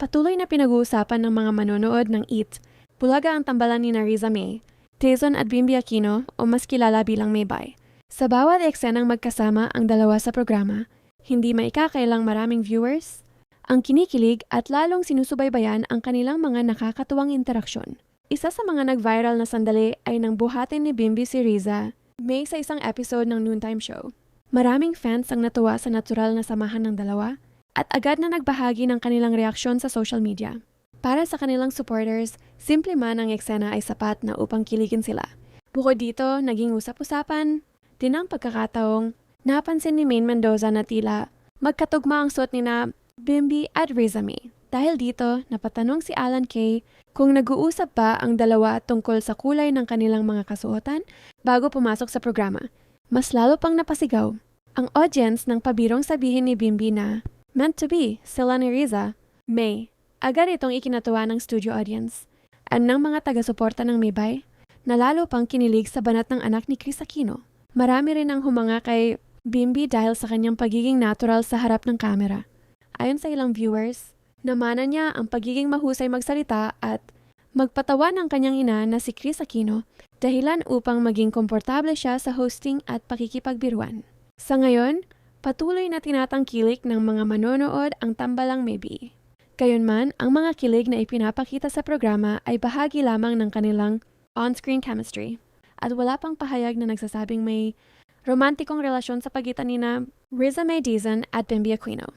Patuloy na pinag-uusapan ng mga manonood ng EAT, bulaga ang tambalan ni Riza May, Tayson at Bimby Aquino o mas kilala bilang Maybay. Sa bawat eksenang magkasama ang dalawa sa programa, hindi maikakailang maraming viewers, ang kinikilig at lalong sinusubaybayan ang kanilang mga nakakatuwang interaksyon. Isa sa mga nag-viral na sandali ay nang buhatin ni Bimby si Riza May sa isang episode ng Noontime Show. Maraming fans ang natuwa sa natural na samahan ng dalawa at agad na nagbahagi ng kanilang reaksyon sa social media. Para sa kanilang supporters, simple man ang eksena ay sapat na upang kiligin sila. Bukod dito, naging usap-usapan din ang pagkakataong napansin ni Maine Mendoza na tila magkatugma ang suot nina Bimby at Riza May. Dahil dito, napatanong si Alan Kay kung nag-uusap ba ang dalawa tungkol sa kulay ng kanilang mga kasuotan bago pumasok sa programa. Mas lalo pang napasigaw ang audience nang pabirong sabihin ni Bimby na meant to be sila ni Riza May. Agad itong ikinatuwa ng studio audience at ng mga taga-suporta ng Maybay na lalo pang kinilig sa banat ng anak ni Kris Aquino. Marami rin ang humanga kay Bimby dahil sa kanyang pagiging natural sa harap ng kamera. Ayon sa ilang viewers, namana niya ang pagiging mahusay magsalita at magpatawa ng kanyang ina na si Kris Aquino dahilan upang maging komportable siya sa hosting at pakikipagbiruan. Sa ngayon, patuloy na tinatangkilik ng mga manonood ang tambalang Maybe. Gayunman, ang mga kilig na ipinapakita sa programa ay bahagi lamang ng kanilang on-screen chemistry at wala pang pahayag na nagsasabing may romantikong relasyon sa pagitan nina Riza May Dizon at Bimby Aquino.